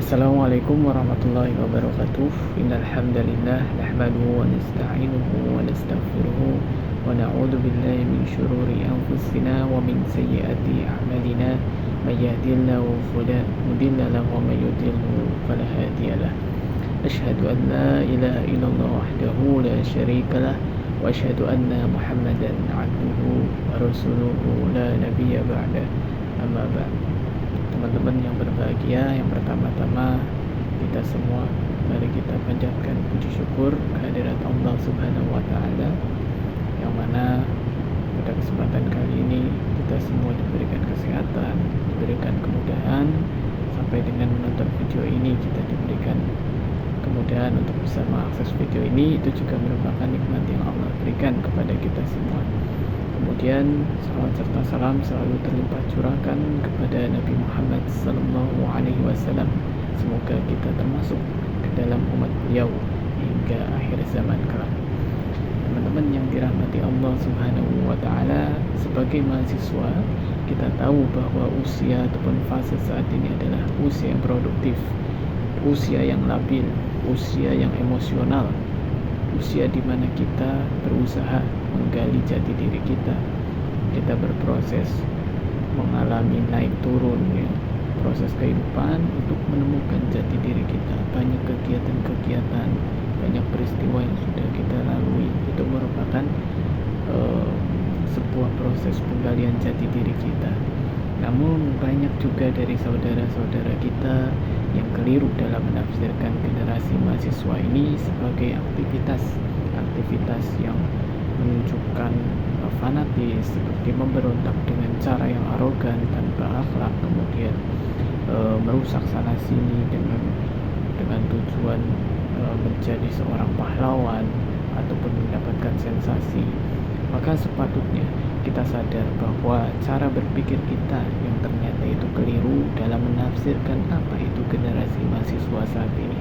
Assalamualaikum warahmatullahi wabarakatuh. Innal hamdalillah nahmaduhu wa nasta'inuhu wa nastaghfiruhu wa na'udzu billahi min shururi anfusina wa min sayyiati a'malina. May yahdihillahu fala mudilla lahu wa may yudlilhu fala hadiyalah. Asyhadu an la ilaha illallah wahdahu la syarikalah wa asyhadu anna Muhammadan 'abduhu wa rasuluhu la nabiyya ba'da. Amma ba'd. Teman-teman yang berbahagia, yang pertama-tama kita semua mari kita panjatkan puji syukur kehadirat Allah Subhanahu wa taala, yang mana pada kesempatan kali ini kita semua diberikan kesehatan, diberikan kemudahan, sampai dengan menonton video ini kita diberikan kemudahan untuk bisa mengakses video ini. Itu juga merupakan nikmat yang Allah berikan kepada kita semua. Kemudian salawat serta salam selalu terlimpah curahkan kepada Nabi Muhammad sallallahu alaihi wasallam. Semoga kita termasuk ke dalam umat beliau hingga akhir zaman kelak. Teman-teman yang dirahmati Allah Subhanahu wa taala, sebagai mahasiswa kita tahu bahwa usia ataupun fase saat ini adalah usia yang produktif, usia yang labil, usia yang emosional, usia di mana kita berusaha menggali jati diri kita. Kita berproses mengalami naik turun, ya, proses kehidupan untuk menemukan jati diri kita. Banyak kegiatan-kegiatan, banyak peristiwa yang sudah kita lalui. Itu merupakan sebuah proses penggalian jati diri kita. Namun banyak juga dari saudara-saudara kita yang keliru dalam menafsirkan generasi mahasiswa ini sebagai aktivitas yang menunjukkan fanatis, seperti memberontak dengan cara yang arogan tanpa akhlak, kemudian merusak sana sini dengan tujuan menjadi seorang pahlawan ataupun mendapatkan sensasi. Maka sepatutnya kita sadar bahwa cara berpikir kita yang ternyata itu keliru dalam menafsirkan apa itu generasi mahasiswa saat ini.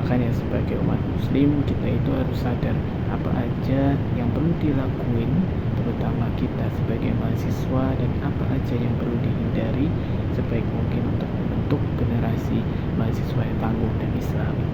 Makanya sebagai umat muslim kita itu harus sadar apa aja yang perlu dilakuin, terutama kita sebagai mahasiswa, dan apa aja yang perlu dihindari sebaik mungkin untuk membentuk generasi mahasiswa yang tangguh dan islami.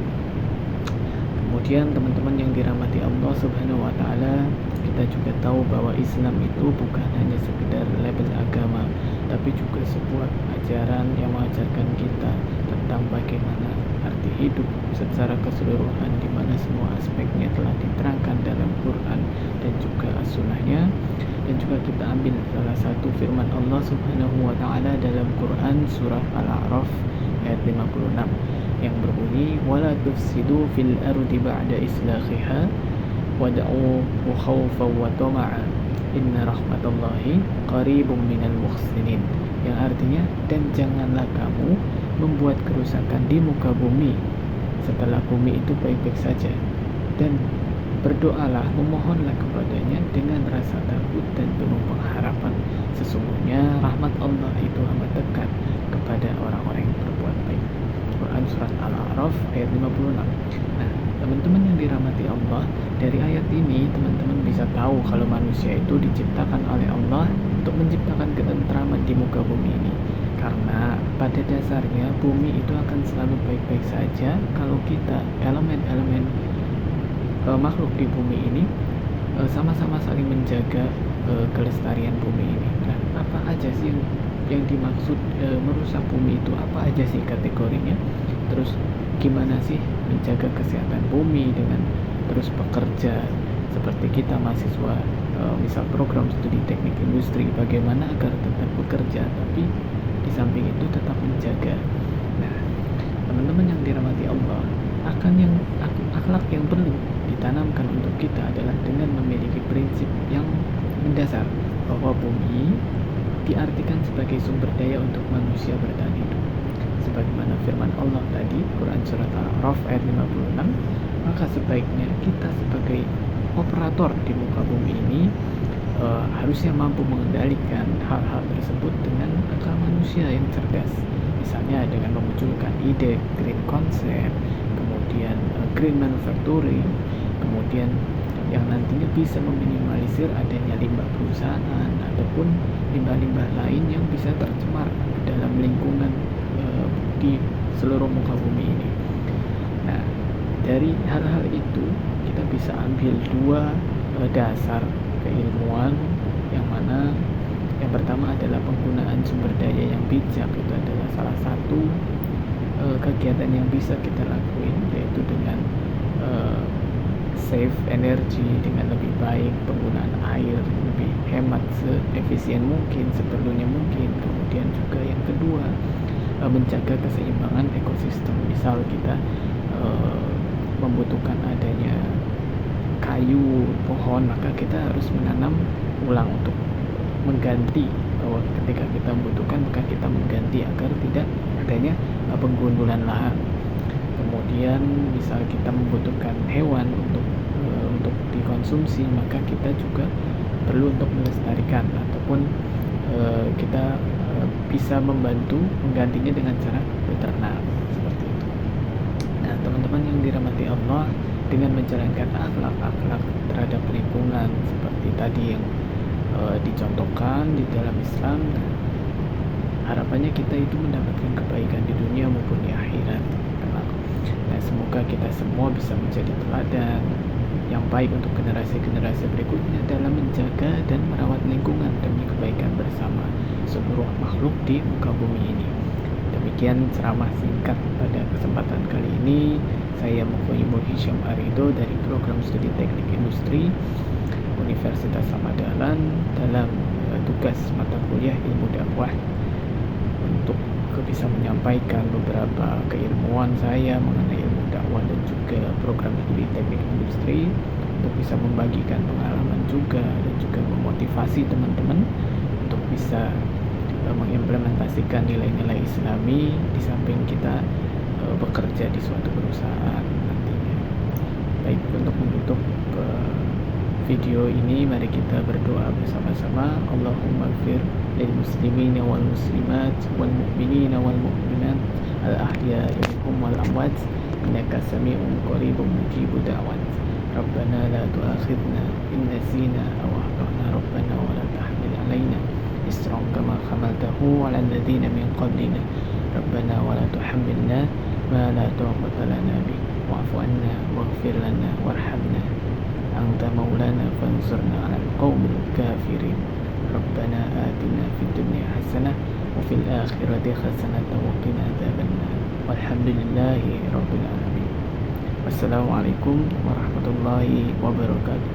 Kemudian teman-teman yang dirahmati Allah Subhanahu wa taala, kita juga tahu bahwa Islam itu bukan hanya sekedar label agama, tapi juga sebuah ajaran yang mengajarkan kita tentang bagaimana arti hidup secara keseluruhan, di mana semua aspeknya telah diterangkan dalam Quran dan juga as-sunnahnya. Dan juga kita ambil salah satu firman Allah Subhanahu wa taala dalam Quran surah Al-A'raf ayat 56 yang berbunyi, wala tufsidu fil ardi ba'da islahiha wad'u khawfan wa tama'a inna rahmatallahi qaribum minal muhsinin, yang artinya, dan janganlah kamu membuat kerusakan di muka bumi setelah bumi itu baik-baik saja, dan berdoalah, memohonlah kepadanya dengan rasa takut dan penuh pengharapan. Sesungguhnya rahmat Allah itu amat dekat kepada orang-orang yang berbuat baik. Quran surat Al-A'raf ayat 56. Nah, teman-teman yang dirahmati Allah, dari ayat ini teman-teman bisa tahu kalau manusia itu diciptakan oleh Allah untuk menciptakan ketentraman di muka bumi ini. Karena pada dasarnya bumi itu akan selalu baik-baik saja kalau kita, elemen-elemen makhluk di bumi ini sama-sama saling menjaga kelestarian bumi ini. Nah, apa aja sih yang dimaksud merusak bumi itu? Apa aja sih kategorinya? Terus gimana sih menjaga kesehatan bumi dengan terus bekerja seperti kita mahasiswa, misal program studi teknik industri, bagaimana agar tetap bekerja tapi di samping itu tetap menjaga. Nah, teman-teman yang dirahmati Allah, akhlak yang perlu ditanamkan untuk kita adalah dengan memiliki prinsip yang mendasar bahwa bumi diartikan sebagai sumber daya untuk manusia bertahan hidup. Sebagaimana firman Allah tadi, Quran surat Al-A'raf ayat 56, maka sebaiknya kita sebagai operator di muka bumi ini harusnya mampu mengendalikan hal-hal tersebut dengan akal manusia yang cerdas. Misalnya dengan memunculkan ide green concept, kemudian green manufacturing, kemudian yang nantinya bisa meminimalisir adanya limbah perusahaan ataupun limbah-limbah lain yang bisa tercemar dalam lingkungan di seluruh muka bumi ini. Nah, dari hal-hal itu kita bisa ambil dua dasar keilmuan, yang mana yang pertama adalah penggunaan sumber daya yang bijak. Itu adalah salah satu kegiatan yang bisa kita lakuin, yaitu dengan save energi, dengan lebih baik penggunaan air, lebih hemat seefisien mungkin, seperlunya mungkin. Kemudian juga yang kedua, menjaga keseimbangan ekosistem. Misal kita membutuhkan adanya kayu, pohon, maka kita harus menanam ulang untuk mengganti, bahwa ketika kita membutuhkan maka kita mengganti agar tidak adanya penggundulan lahan. Kemudian misal kita membutuhkan hewan untuk dikonsumsi, maka kita juga perlu untuk melestarikan, ataupun kita bisa membantu menggantinya dengan cara beternak, seperti itu. Nah, teman-teman yang dirahmati Allah, dengan menjalankan akhlak-akhlak terhadap lingkungan seperti tadi yang dicontohkan di dalam Islam, harapannya kita itu mendapatkan kebaikan di dunia maupun di akhirat. Nah, semoga kita semua bisa menjadi teladan yang baik untuk generasi-generasi berikutnya dalam menjaga dan merawat lingkungan demi kebaikan bersama seluruh makhluk di muka bumi ini. Demikian ceramah singkat pada kesempatan kali ini. Saya Muqayyimul Hisham Arido dari Program Studi Teknik Industri Universitas Samadahlan dalam tugas mata kuliah Ilmu Dakwah, untuk bisa menyampaikan beberapa keilmuan saya mengenai ilmu dakwah dan juga program studi teknik industri, untuk bisa membagikan pengalaman juga dan juga memotivasi teman-teman untuk bisa mengimplementasikan nilai-nilai Islami di samping kita bekerja di suatu perusahaan nantinya. Baik, untuk menutup video ini, mari kita berdoa bersama-sama. Allahumma ighfir lil muslimina wal muslimat wal mu'minina wal mu'minat al ahya'i minhum wal amwat innaka sami'un qaribun mujibud da'wat. Rabbana la tu'akhidna in nasina aw akhtana, Rabbana wa la tahmil 'alaina isran kama hamaltahu 'ala alladhina min qablina, Rabbana wa la tuhammilna ma la taqata lana bih, wa'fu 'anna waghfir lana warhamna anta maulana fansurna 'alal qaumil kafirin. Rabbana atina fid dunya hasanah wa fil akhirati hasanah wa qina adzabannar. Walhamdulillahi rabbil alamin. Wassalamualaikum warahmatullahi wabarakatuh.